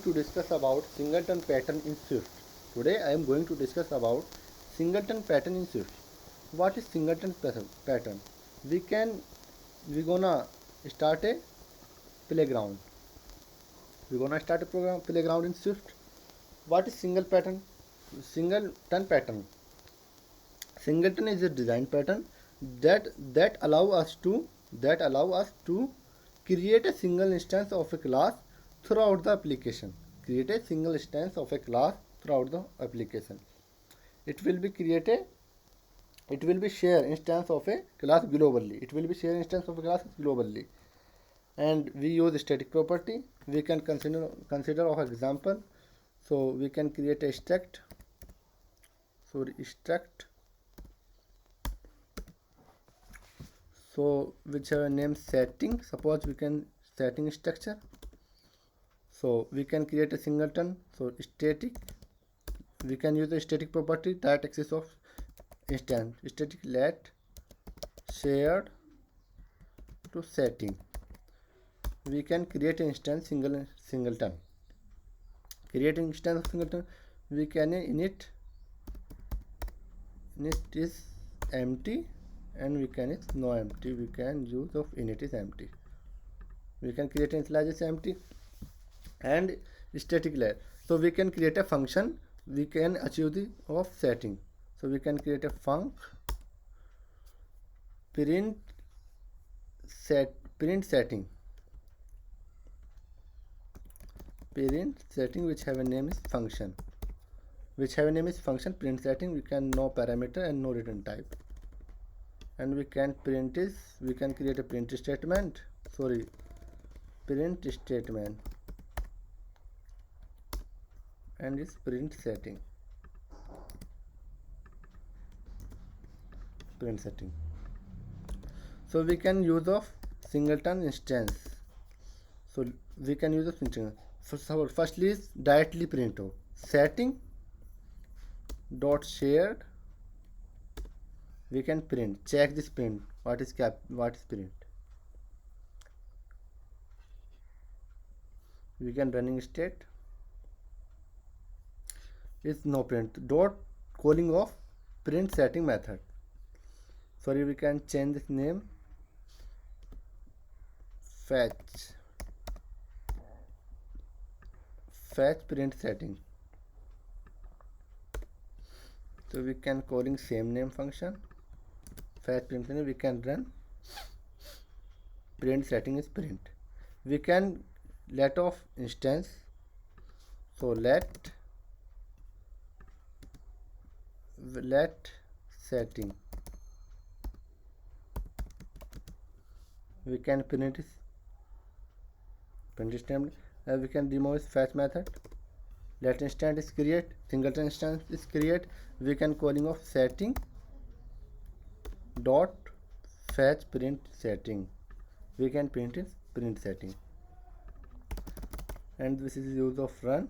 To discuss about singleton pattern in Swift. Today I am going to discuss about singleton pattern in Swift. What is singleton pattern? We gonna start a playground. We gonna start a playground in Swift. What is singleton pattern? Singleton is a design pattern that allow us to create a single instance of a class throughout the application. Create a single instance of a class throughout the application. It will be created. It will be share instance of a class globally. It will be share instance of a class globally. And we use static property. We can consider of example. So we can create a struct. So struct. So which have a name setting. Suppose we can setting structure. So we can create a singleton. So static. We can use the static property that exists of instance. Static let shared to setting. We can create an instance singleton. Create an instance of singleton. We can init is empty and we can it's no empty. We can use of init is empty. We can create initialize is empty and static layer. So we can create a function. We can achieve the of setting. So we can create a func print setting which have a name is function print setting. We can no parameter and no return type, and we can create a print statement and its print setting. So we can use of singleton instance. So we can use a function. Firstly is directly print of setting dot shared. We can check this print. What is print? We can running state is no print dot calling of print setting method. Sorry, we can change this name. Fetch print setting. So we can calling same name function fetch print setting. We can run print setting is print. We can let of instance. So let setting. We can print statement. We can remove fetch method. Let instance is create. Singleton instance is create. We can calling of setting dot fetch print setting. We can print setting, and this is use of run.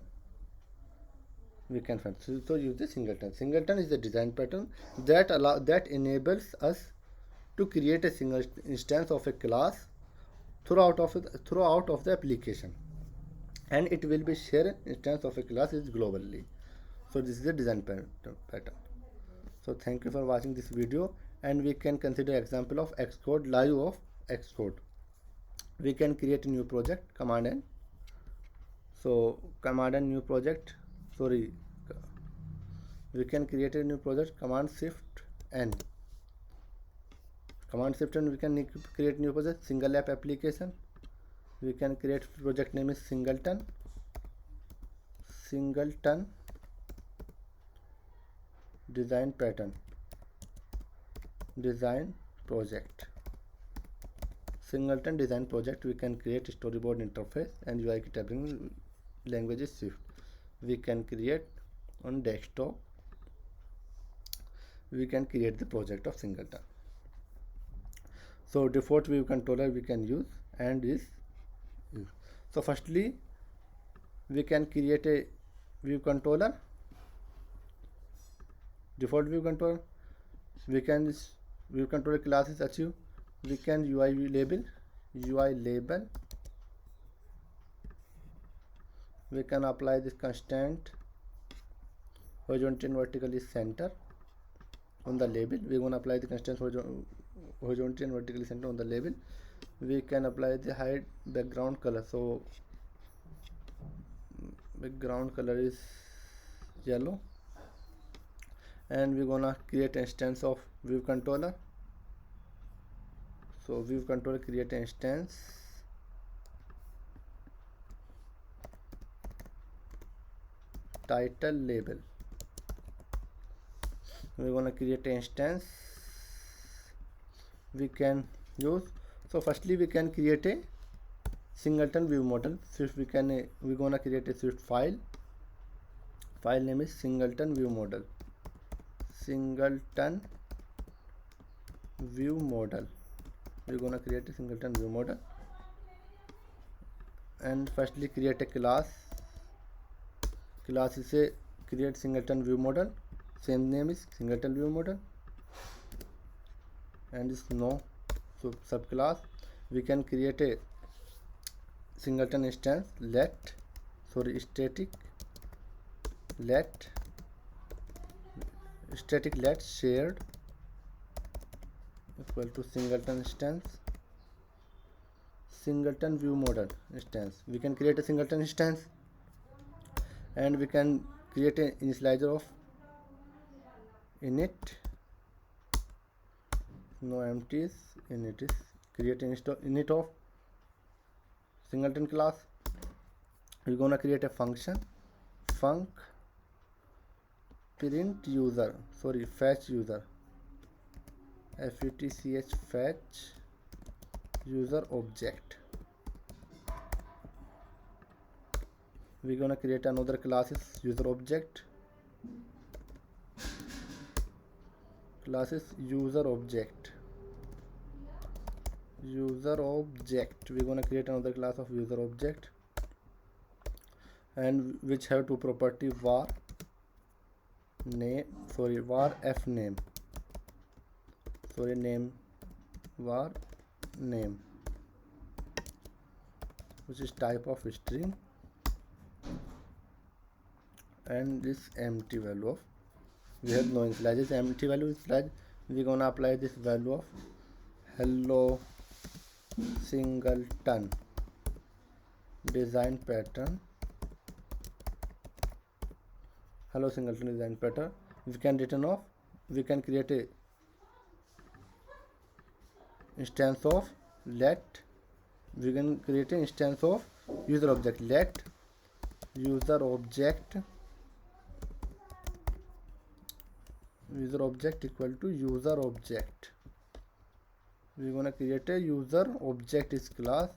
We can find so use the singleton. Singleton is a design pattern that enables us to create a single instance of a class throughout of the application, and it will be share instance of a class is globally. So this is the design pattern. So thank you for watching this video, and we can consider example of Xcode, live of Xcode. We can create a new project, command N. So command N new project. Sorry, we can create a new project, command shift N. We can create new project, single app application. We can create project name is singleton design project. Singleton design project. We can create storyboard interface and UI kit language is Swift. We can create on desktop. We can create the project of singleton. So default view controller we can use and is used. So firstly we can create a view controller, default view controller. We can view controller class is achieve. We can UI label We can apply this constant horizontal and vertical is center on the label. We're gonna apply the constant horizontal and vertical center on the label. We can apply the hide background color. So background color is yellow, and we're gonna create instance of view controller. So view controller create instance, title label. We're gonna create instance we can use. So firstly we can create a singleton view model. So we're gonna create a Swift file. File name is singleton view model. Singleton view model. We're gonna create a singleton view model, and firstly create a class. Class is a create singleton view model. Same name is singleton view model, and is no. So subclass we can create a singleton instance static let shared equal to singleton instance singleton view model instance. We can create a singleton instance, and we can create an initializer of init. No empties. Init is create init of singleton class. We're gonna create a function func print user fetch user fetch user object. We're gonna create another class is user object. Class is user object. We're gonna create another class of user object, and which have two property var f name. Var name, which is type of string, and this empty value of we have no initializers. Empty value is like we're gonna apply this value of hello singleton design pattern. Hello singleton design pattern. We can return off. We can create a instance of let. We can create an instance of user object. Let user object equal to user object. We're gonna create a user object is class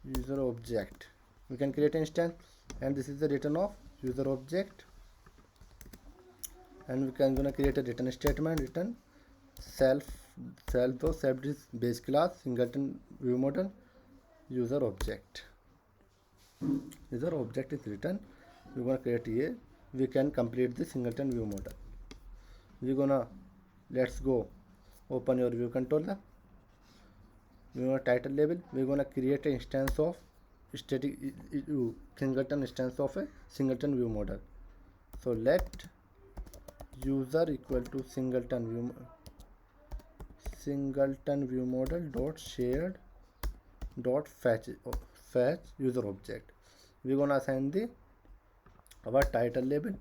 user object. We can create an instance, and this is the return of user object, and we can gonna create a return statement. Return self is base class singleton view model user object. User object is written. We're gonna create here. We can complete the singleton view model. We're gonna let's go open your view controller. We're gonna title label. We're gonna create an instance of static singleton instance of a singleton view model. So let user equal to singleton view model dot shared dot fetch user object. We're gonna assign the our title label.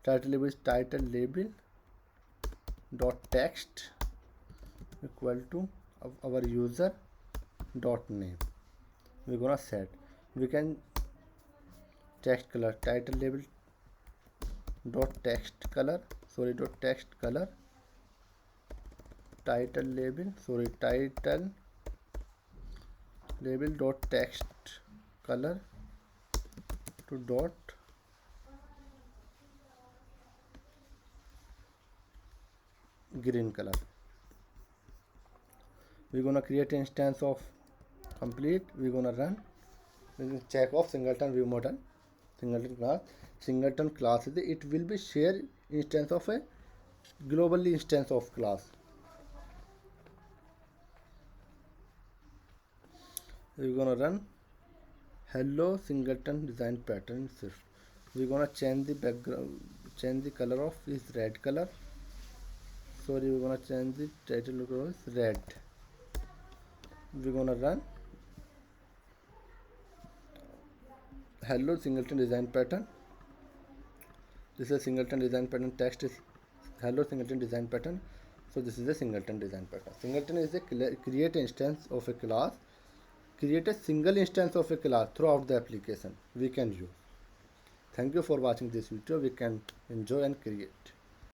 Title label is title label dot text equal to our user dot name. We're gonna set. We can text color title label dot text color title label dot text color to dot green color. We're gonna create an instance of complete. We're gonna run. We will check off singleton view model. Singleton class is it will be share instance of a globally instance of class. We're gonna run. Hello singleton design pattern in Swift. We're gonna change the background, change the color of is red color. Sorry, we're gonna change the title color is red. We're gonna run. Hello singleton design pattern. This is a singleton design pattern. Text is hello singleton design pattern. So this is a singleton design pattern. Singleton is a create instance of a class. Create a single instance of a class throughout the application we can use. Thank you for watching this video. We can enjoy and create.